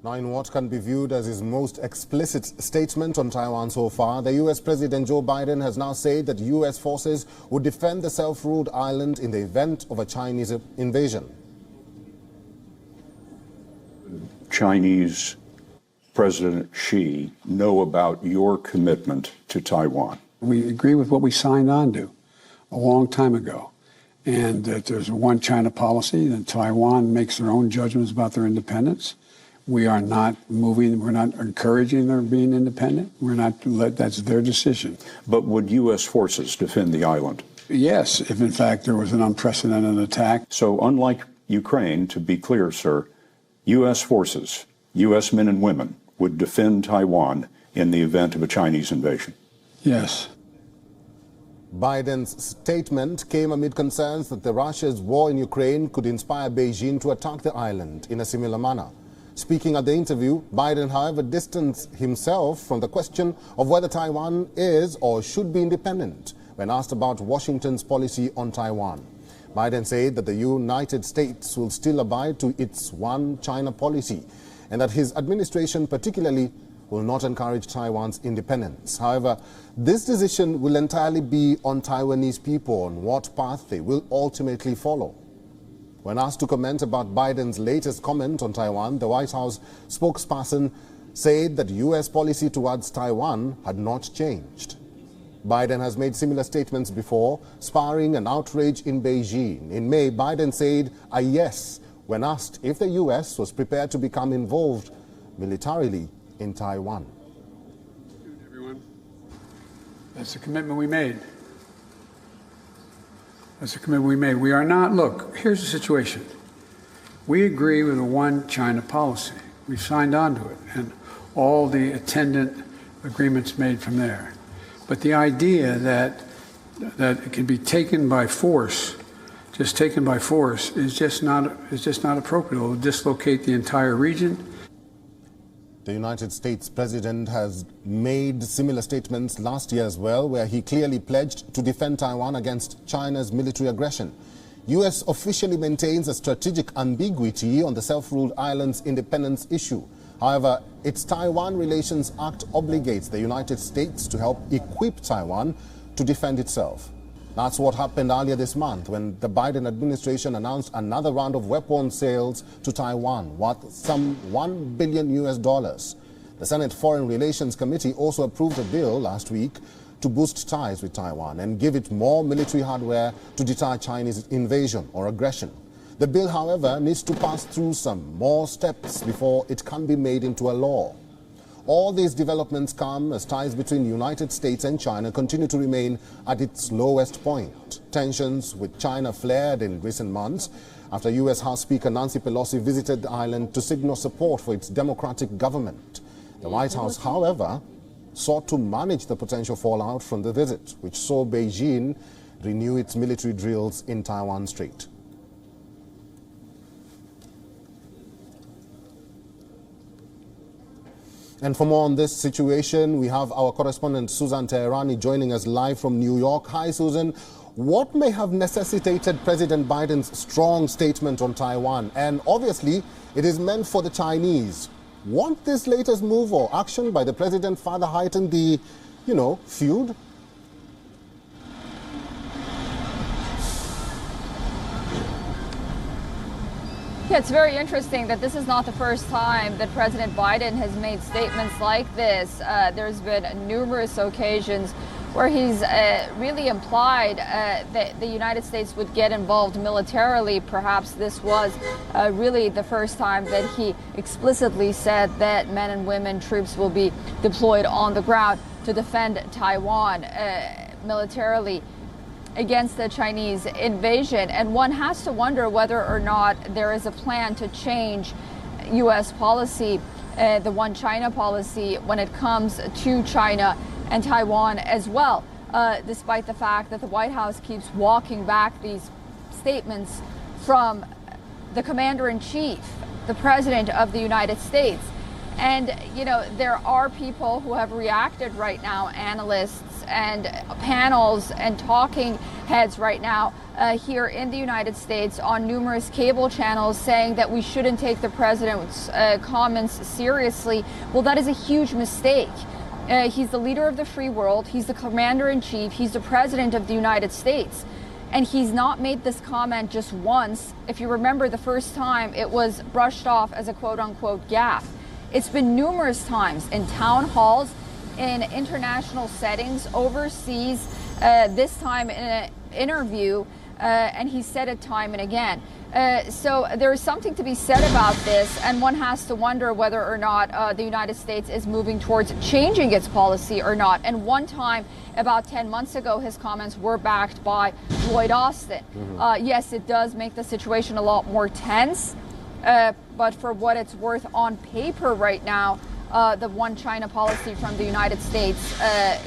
Now, in what can be viewed as his most explicit statement on Taiwan so far, the U.S. President Joe Biden has now said that U.S. forces would defend the self-ruled island in the event of a Chinese invasion. Chinese President Xi know about your commitment to Taiwan? We agree with what we signed on to a long time ago, and that there's a one China policy, that Taiwan makes their own judgments about their independence. We are not moving, we're not encouraging their being independent. We're not, that's their decision. But would U.S. forces defend the island? Yes, if in fact there was an unprecedented attack. So unlike Ukraine, to be clear, sir, U.S. forces, U.S. men and women, would defend Taiwan in the event of a Chinese invasion? Yes. Biden's statement came amid concerns that Russia's war in Ukraine could inspire Beijing to attack the island in a similar manner. Speaking at the interview, Biden, however, distanced himself from the question of whether Taiwan is or should be independent when asked about Washington's policy on Taiwan. Biden said that the United States will still abide to its one China policy and that his administration particularly will not encourage Taiwan's independence. However, this decision will entirely be on Taiwanese people on what path they will ultimately follow. When asked to comment about Biden's latest comment on Taiwan, the White House spokesperson said that U.S. policy towards Taiwan had not changed. Biden has made similar statements before, sparring an outrage in Beijing. In May, Biden said a yes when asked if the U.S. was prepared to become involved militarily in Taiwan. Everyone, that's the commitment we made. That's the commitment we made. We are not, look, here's the situation. We agree with a one China policy. We signed on to it and all the attendant agreements made from there. But the idea that it can be taken by force, just taken by force, is just not appropriate. It will dislocate the entire region. The United States president has made similar statements last year as well, where he clearly pledged to defend Taiwan against China's military aggression. U.S. officially maintains a strategic ambiguity on the self-ruled island's independence issue. However, its Taiwan Relations Act obligates the United States to help equip Taiwan to defend itself. That's what happened earlier this month when the Biden administration announced another round of weapon sales to Taiwan worth some $1 billion US. The Senate Foreign Relations Committee also approved a bill last week to boost ties with Taiwan and give it more military hardware to deter Chinese invasion or aggression. The bill, however, needs to pass through some more steps before it can be made into a law. All these developments come as ties between the United States and China continue to remain at its lowest point. Tensions with China flared in recent months after U.S. House Speaker Nancy Pelosi visited the island to signal support for its democratic government. The White House, however, sought to manage the potential fallout from the visit, which saw Beijing renew its military drills in Taiwan Strait. And for more on this situation, we have our correspondent Susan Tehrani joining us live from New York. Hi, Susan. What may have necessitated President Biden's strong statement on Taiwan? And obviously, it is meant for the Chinese. Won't this latest move or action by the president further heighten the, feud? Yeah, it's very interesting that this is not the first time that President Biden has made statements like this. There's been numerous occasions where he's really implied that the United States would get involved militarily. Perhaps this was really the first time that he explicitly said that men and women troops will be deployed on the ground to defend Taiwan militarily against the Chinese invasion. And one has to wonder whether or not there is a plan to change U.S. policy, the one China policy, when it comes to China and Taiwan as well, despite the fact that the White House keeps walking back these statements from the commander-in-chief, the President of the United States. And, you know, there are people who have reacted right now, analysts and panels and talking heads right now here in the United States on numerous cable channels saying that we shouldn't take the president's comments seriously. Well, that is a huge mistake. He's the leader of the free world. He's the commander-in-chief. He's the president of the United States. And he's not made this comment just once. If you remember the first time, it was brushed off as a quote-unquote gaffe. It's been numerous times in town halls, in international settings, overseas, this time in an interview, and he said it time and again. So there is something to be said about this, and one has to wonder whether or not the United States is moving towards changing its policy or not. And one time, about 10 months ago, his comments were backed by Lloyd Austin. Yes, it does make the situation a lot more tense, but for what it's worth on paper right now, the one China policy from the United States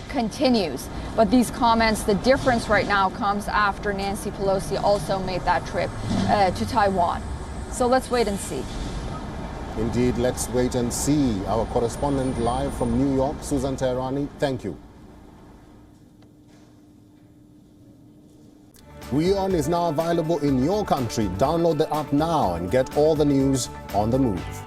continues. But these comments, the difference right now comes after Nancy Pelosi also made that trip to Taiwan. So let's wait and see. Indeed, let's wait and see. Our correspondent live from New York, Susan Tehrani, thank you. WION is now available in your country. Download the app now and get all the news on the move.